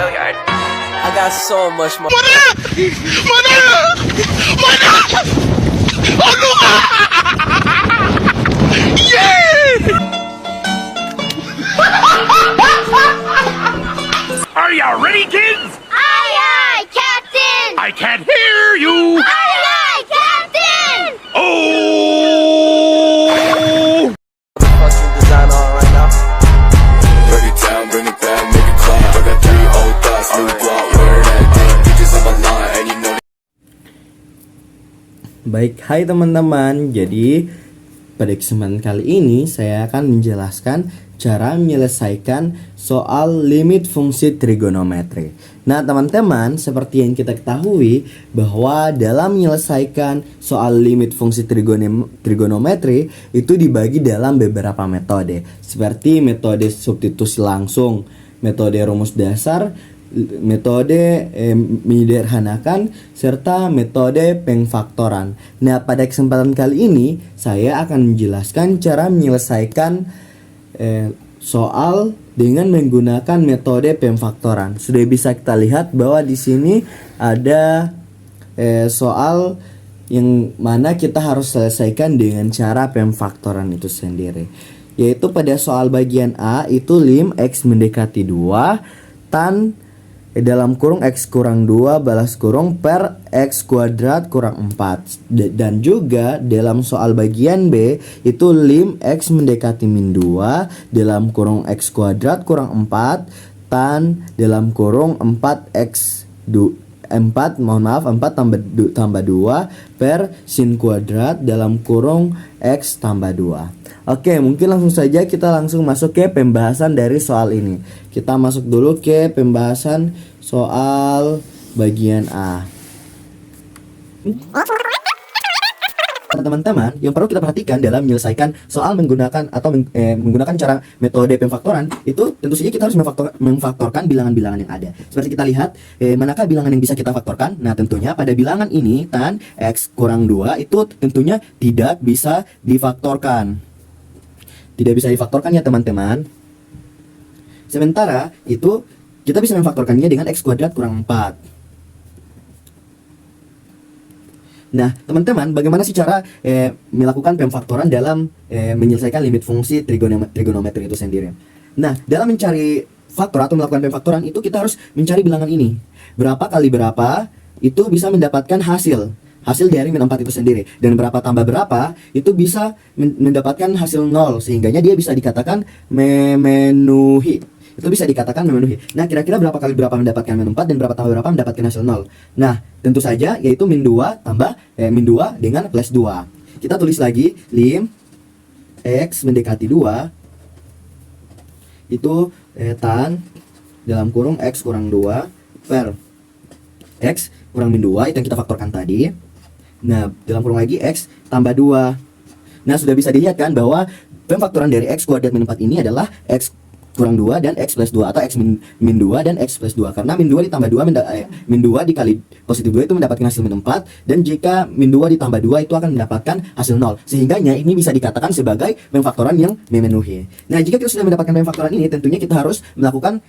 I got so much more. Are you ready, kids? Aye, aye, Captain! I can't hear you. Aye, aye, Captain! Oh! Fucking design on right now. Break it down, bring it back, make it clap. I got 3 old thoughts, new block, where that thing. Bitches on my line, and you know. Baik, hai teman-teman. Jadi pada kesempatan kali ini saya akan menjelaskan cara menyelesaikan soal limit fungsi trigonometri. Nah teman-teman, seperti yang kita ketahui bahwa dalam menyelesaikan soal limit fungsi trigonometri itu dibagi dalam beberapa metode, seperti metode substitusi langsung, metode rumus dasar, metode menyederhanakan, serta metode pengfaktoran. Nah pada kesempatan kali ini saya akan menjelaskan cara menyelesaikan soal dengan menggunakan metode pengfaktoran. Sudah bisa kita lihat bahwa di sini ada soal yang mana kita harus selesaikan dengan cara pengfaktoran itu sendiri. Yaitu pada soal bagian A itu lim x mendekati 2 tan dalam kurung x kurang 2 balas kurung per x kuadrat kurang 4. Dan juga dalam soal bagian B itu lim x mendekati min 2 dalam kurung x kuadrat kurang 4 tan dalam kurung 4x 4 tambah 2 per sin kuadrat dalam kurung x tambah 2. Oke, mungkin langsung saja kita langsung masuk ke pembahasan dari soal ini. Kita masuk dulu ke pembahasan soal bagian A. Teman-teman, yang perlu kita perhatikan dalam menyelesaikan soal menggunakan menggunakan cara metode pengfaktoran itu tentu saja kita harus memfaktorkan bilangan-bilangan yang ada. Seperti kita lihat, manakah bilangan yang bisa kita faktorkan? Nah, tentunya pada bilangan ini tan x kurang 2 itu tentunya tidak bisa difaktorkan. Tidak bisa difaktorkan ya teman-teman. Sementara itu kita bisa memfaktorkannya dengan x kuadrat kurang 4. Nah teman-teman, bagaimana sih cara melakukan pemfaktoran dalam menyelesaikan limit fungsi trigonometri itu sendiri? Nah dalam mencari faktor atau melakukan pemfaktoran itu kita harus mencari bilangan ini. Berapa kali berapa itu bisa mendapatkan hasil dari min 4 itu sendiri. Dan berapa tambah berapa itu bisa mendapatkan hasil 0. Sehingganya dia bisa dikatakan memenuhi. Itu bisa dikatakan memenuhi. Nah kira-kira berapa kali berapa mendapatkan min 4 dan berapa tambah berapa mendapatkan hasil 0. Nah tentu saja yaitu min 2 tambah min 2 dengan plus 2. Kita tulis lagi lim x mendekati 2 itu tan dalam kurung x kurang 2 per x kurang min 2 itu yang kita faktorkan tadi. Nah dalam kurung lagi x tambah 2. Nah sudah bisa dilihat kan bahwa pemfaktoran dari x kuadrat min 4 ini adalah x kurang 2 dan x plus 2 atau x min 2 dan x plus 2. Karena min 2 ditambah 2 min 2 dikali positif 2 itu mendapatkan hasil min 4. Dan jika min 2 ditambah 2 itu akan mendapatkan hasil 0. Sehingganya ini bisa dikatakan sebagai pemfaktoran yang memenuhi. Nah jika kita sudah mendapatkan pemfaktoran ini, tentunya kita harus melakukan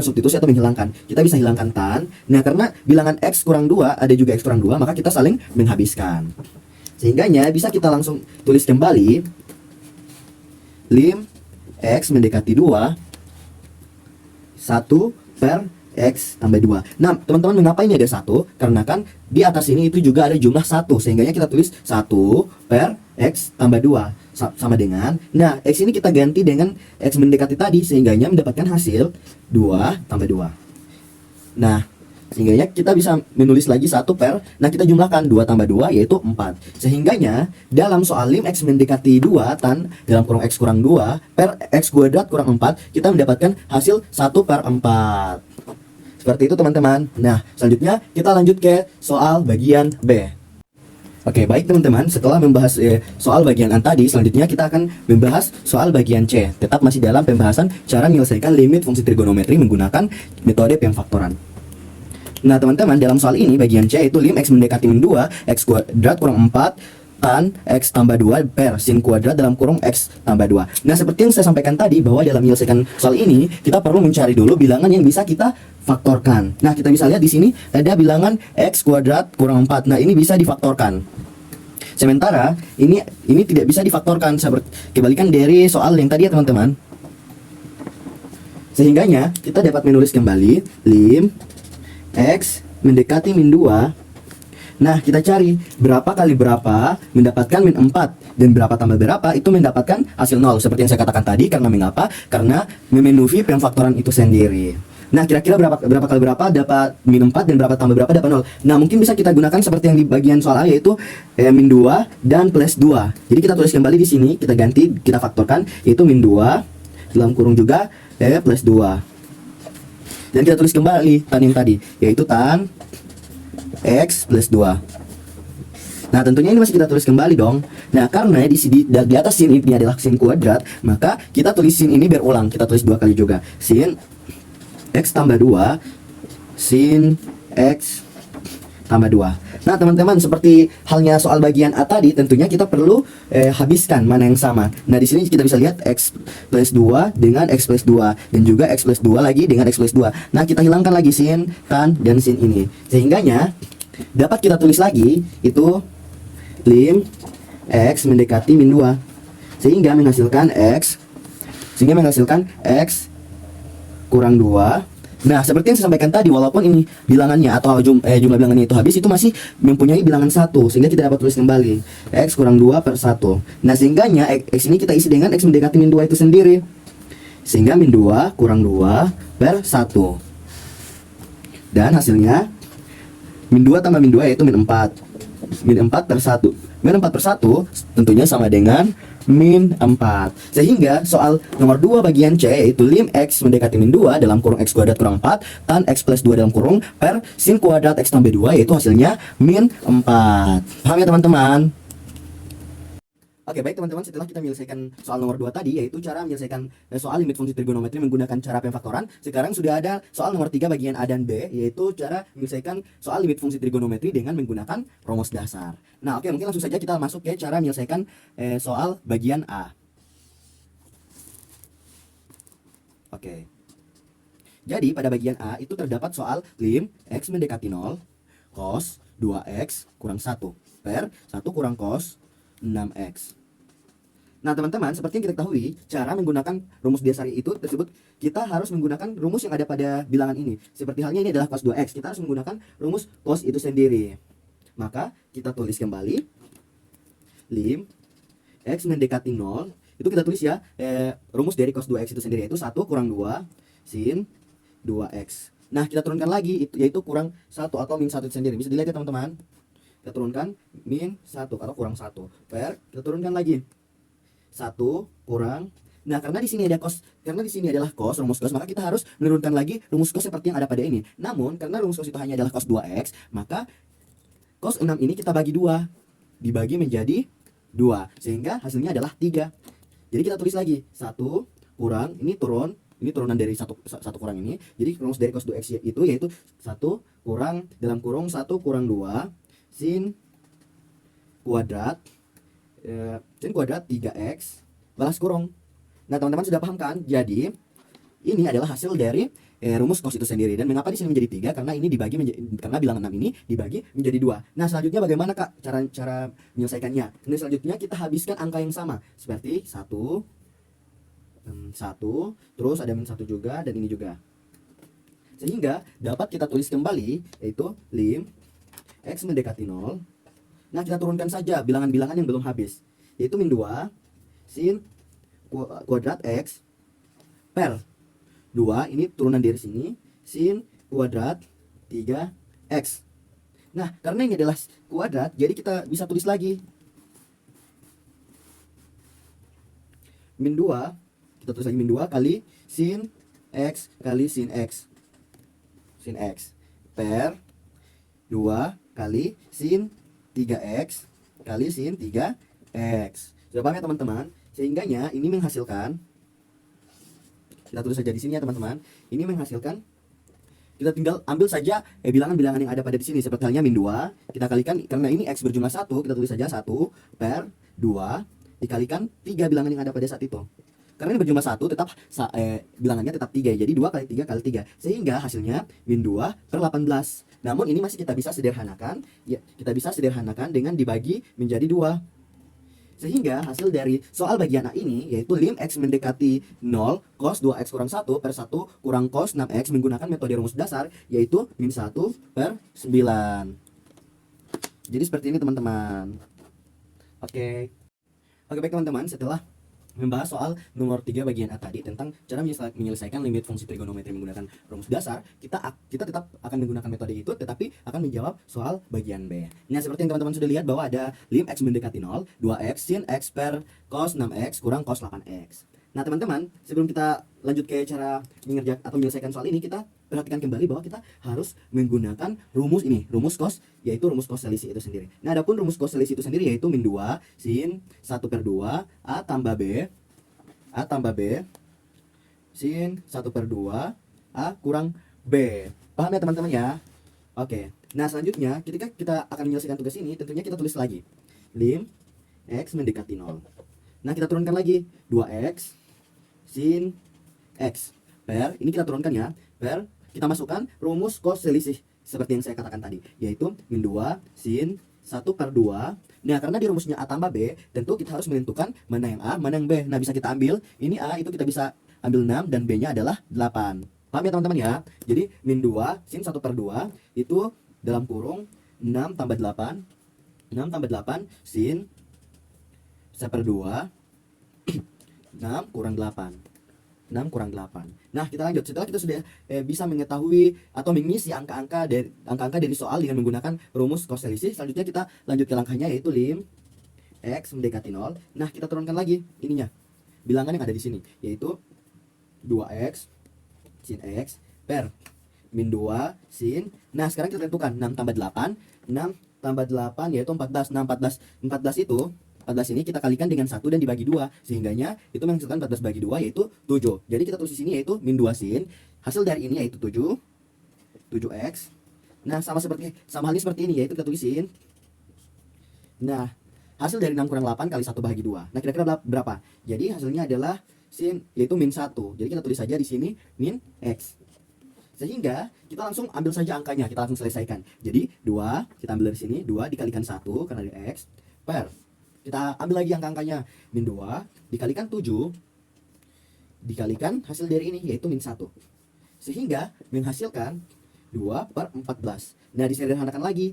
substitusi atau menghilangkan. Kita bisa hilangkan tan. Nah karena bilangan x kurang 2 ada juga x kurang 2, maka kita saling menghabiskan. Sehingganya bisa kita langsung tulis kembali lim x mendekati 2 1 per x tambah 2. Nah teman-teman, mengapa ini ada 1? Karena kan di atas ini itu juga ada jumlah 1. Sehingganya kita tulis 1 per x tambah 2 sama dengan, nah x ini kita ganti dengan x mendekati tadi, sehingganya mendapatkan hasil 2 tambah 2. Nah sehingganya kita bisa menulis lagi 1 per, nah kita jumlahkan 2 tambah 2 yaitu 4. Sehingganya dalam soal lim x mendekati 2 tan dalam kurung x kurang 2 per x kuadrat kurang 4, kita mendapatkan hasil 1 per 4. Seperti itu teman-teman. Nah selanjutnya kita lanjut ke soal bagian B. Oke, baik teman-teman, setelah membahas soal bagian A tadi, selanjutnya kita akan membahas soal bagian C. Tetap masih dalam pembahasan cara menyelesaikan limit fungsi trigonometri menggunakan metode pemfaktoran. Nah teman-teman, dalam soal ini bagian C itu lim x mendekati min 2 x kuadrat kurang 4 tan X tambah 2 per sin kuadrat dalam kurung X tambah 2. Nah, seperti yang saya sampaikan tadi bahwa dalam menyelesaikan soal ini kita perlu mencari dulu bilangan yang bisa kita faktorkan. Nah, kita bisa lihat di sini ada bilangan X kuadrat kurang 4. Nah, ini bisa difaktorkan. Sementara ini tidak bisa difaktorkan, seperti kebalikan dari soal yang tadi ya teman-teman. Sehingganya kita dapat menulis kembali lim X mendekati min 2. Nah, kita cari berapa kali berapa mendapatkan min 4 dan berapa tambah berapa itu mendapatkan hasil 0. Seperti yang saya katakan tadi, karena mengapa? Karena memenuhi pemfaktoran itu sendiri. Nah, kira-kira berapa kali berapa dapat min 4 dan berapa tambah berapa dapat 0. Nah, mungkin bisa kita gunakan seperti yang di bagian soal A, yaitu min 2 dan plus 2. Jadi kita tulis kembali di sini, kita ganti, kita faktorkan, yaitu min 2 dalam kurung juga plus 2. Dan kita tulis kembali tan yang tadi, yaitu tan X plus 2. Nah, tentunya ini masih kita tulis kembali dong. Nah, karena di atas sin ini adalah sin kuadrat, maka kita tulis sin ini berulang. Kita tulis 2 kali juga. Sin X tambah 2 sin X tambah 2. Nah, teman-teman, seperti halnya soal bagian A tadi, tentunya kita perlu habiskan mana yang sama. Nah, di sini kita bisa lihat X plus 2 dengan X plus 2 dan juga X plus 2 lagi dengan X plus 2. Nah, kita hilangkan lagi sin, tan, dan sin ini. Sehingganya dapat kita tulis lagi itu lim X mendekati min 2. Sehingga menghasilkan X kurang 2. Nah, seperti yang saya sampaikan tadi, walaupun ini bilangannya atau jumlah bilangannya itu habis, itu masih mempunyai bilangan 1, sehingga kita dapat tulis kembali X kurang 2 per 1. Nah, sehingganya X ini kita isi dengan X mendekati min 2 itu sendiri, sehingga min 2 kurang 2 per 1. Dan hasilnya min 2 tambah min 2 yaitu min 4. Min 4 per 1. Min 4 per 1 tentunya sama dengan min 4. Sehingga soal nomor 2 bagian C, yaitu lim X mendekati min 2 dalam kurung X kuadrat kurang 4 tan X plus 2 dalam kurung per sin kuadrat X tambah 2, yaitu hasilnya min 4. Paham ya teman-teman? Oke, baik teman-teman, setelah kita menyelesaikan soal nomor 2 tadi, yaitu cara menyelesaikan soal limit fungsi trigonometri menggunakan cara pemfaktoran. Sekarang sudah ada soal nomor 3 bagian A dan B, yaitu cara menyelesaikan soal limit fungsi trigonometri dengan menggunakan rumus dasar. Nah, oke, mungkin langsung saja kita masuk ke cara menyelesaikan soal bagian A. Oke. Jadi pada bagian A itu terdapat soal lim X mendekati 0 cos 2X kurang 1 per 1 kurang cos 6X. Nah, teman-teman, seperti yang kita ketahui, cara menggunakan rumus dasar itu tersebut, kita harus menggunakan rumus yang ada pada bilangan ini. Seperti halnya ini adalah cos 2X, kita harus menggunakan rumus cos itu sendiri. Maka kita tulis kembali lim X mendekati 0, itu kita tulis ya, rumus dari cos 2X itu sendiri, yaitu 1 kurang 2 sin 2X. Nah, kita turunkan lagi, yaitu kurang 1 atau min 1 itu sendiri. Bisa dilihat ya teman-teman. Kita turunkan min 1 atau kurang 1 per, kita turunkan lagi 1 kurang. Nah, karena di sini ada cos, karena di sini adalah cos, rumus cos, maka kita harus menurunkan lagi rumus cos seperti yang ada pada ini. Namun, karena rumus cos itu hanya adalah cos 2X, maka cos 6 ini kita bagi 2, dibagi menjadi 2, sehingga hasilnya adalah 3. Jadi kita tulis lagi 1 kurang, ini turunan dari 1 kurang ini. Jadi rumus dari cos 2X itu yaitu 1 kurang dalam kurung 1 kurang 2 sin kuadrat 3x balas kurung. Nah, teman-teman sudah paham kan? Jadi ini adalah hasil dari rumus cos itu sendiri. Dan mengapa di sini menjadi 3? Karena ini dibagi karena bilangan 6 ini dibagi menjadi 2. Nah, selanjutnya bagaimana Kak cara menyelesaikannya? Nah, selanjutnya kita habiskan angka yang sama seperti 1 terus ada min 1 juga dan ini juga. Sehingga dapat kita tulis kembali yaitu lim X mendekati 0. Nah, kita turunkan saja bilangan-bilangan yang belum habis, yaitu min 2 sin kuadrat X per 2, ini turunan dari sini, sin kuadrat 3X. Nah, karena ini adalah kuadrat, jadi kita bisa tulis lagi min 2, kita tulis lagi min 2 kali sin X kali sin X per 2 kali sin 3x kali sin 3x. Sudah paham ya teman-teman? Sehingganya ini menghasilkan, kita tulis saja di sini ya teman-teman, ini menghasilkan kita tinggal ambil saja bilangan-bilangan yang ada pada di sini. Seperti halnya min 2, kita kalikan karena ini X berjumlah 1, kita tulis saja 1 per 2 dikalikan 3 bilangan yang ada pada saat itu. Karena ini berjumlah 1 tetap bilangannya tetap 3. Jadi 2 kali 3 kali 3. Sehingga hasilnya min 2 per 18. Namun ini masih kita bisa sederhanakan, ya, kita bisa sederhanakan dengan dibagi menjadi 2. Sehingga hasil dari soal bagian A ini yaitu lim X mendekati 0 cos 2X kurang 1 per 1 kurang cos 6X menggunakan metode rumus dasar yaitu min 1 per 9. Jadi seperti ini teman-teman. Oke baik teman-teman, setelah membahas soal nomor 3 bagian A tadi tentang cara menyelesaikan limit fungsi trigonometri menggunakan rumus dasar, kita tetap akan menggunakan metode itu tetapi akan menjawab soal bagian B. Nah, seperti yang teman-teman sudah lihat bahwa ada lim X mendekati 0, 2X sin X per cos 6X kurang cos 8X. Nah, teman-teman, sebelum kita lanjut ke cara mengerjakan atau menyelesaikan soal ini, kita perhatikan kembali bahwa kita harus menggunakan rumus ini, rumus cos, yaitu rumus cos selisih itu sendiri. Nah, adapun rumus cos selisih itu sendiri yaitu min 2 sin 1 per 2 A tambah B sin 1 per 2 A kurang B. Paham ya teman-teman ya? Oke. Nah, selanjutnya ketika kita akan menyelesaikan tugas ini, tentunya kita tulis lagi lim X mendekati 0. Nah, kita turunkan lagi 2X sin X per, ini kita turunkan ya, per, kita masukkan rumus cos selisih seperti yang saya katakan tadi, yaitu min 2 sin 1 per 2. Nah, karena di rumusnya A tambah B, tentu kita harus menentukan mana yang A, mana yang B. Nah, bisa kita ambil, ini A itu kita bisa ambil 6 dan B-nya adalah 8. Paham ya teman-teman ya? Jadi, min 2 sin 1 per 2 itu dalam kurung 6 tambah 8 sin 1 per 2 6 kurang 8. Nah, kita lanjut. Setelah kita sudah bisa mengetahui atau mengisi angka-angka dari soal dengan menggunakan rumus cos selisih, selanjutnya kita lanjut ke langkahnya yaitu lim X mendekati 0. Nah, kita turunkan lagi ininya, bilangan yang ada di sini, yaitu 2X sin X per min 2 sin. Nah, sekarang kita tentukan 6 tambah 8 yaitu 14. Nah, 14 itu 14 ini kita kalikan dengan 1 dan dibagi 2, sehingganya itu menghasilkan 14 bagi 2 yaitu 7. Jadi kita tulis di sini yaitu min 2 sin, hasil dari ini yaitu 7x. Nah, sama halnya seperti ini, yaitu kita tulisin. Nah, hasil dari 6 kurang 8 kali 1 bagi 2. Nah, kira-kira berapa? Jadi hasilnya adalah sin, yaitu min 1. Jadi kita tulis saja di sini min x. Sehingga kita langsung ambil saja angkanya, kita langsung selesaikan. Jadi 2, kita ambil dari sini, 2 dikalikan 1 karena ada x per, kita ambil lagi angka-angkanya, min 2 dikalikan 7 dikalikan hasil dari ini yaitu min 1. Sehingga menghasilkan 2 per 14. Nah, disederhanakan lagi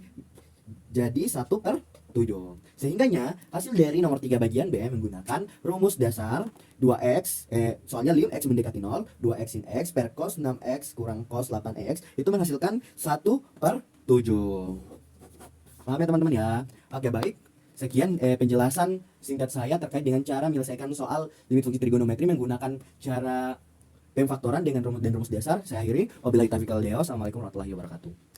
jadi 1 per 7. Sehingganya hasil dari nomor 3 bagian B menggunakan rumus dasar 2x, soalnya lim X mendekati 0, 2x sin X per cos 6x kurang cos 8x itu menghasilkan 1 per 7. Paham ya teman-teman ya? Oke, baik. Sekian penjelasan singkat saya terkait dengan cara menyelesaikan soal limit fungsi trigonometri menggunakan cara pemfaktoran dengan rumus dasar. Saya akhiri. Wabillahi taufiq wal hidayah. Assalamualaikum warahmatullahi wabarakatuh.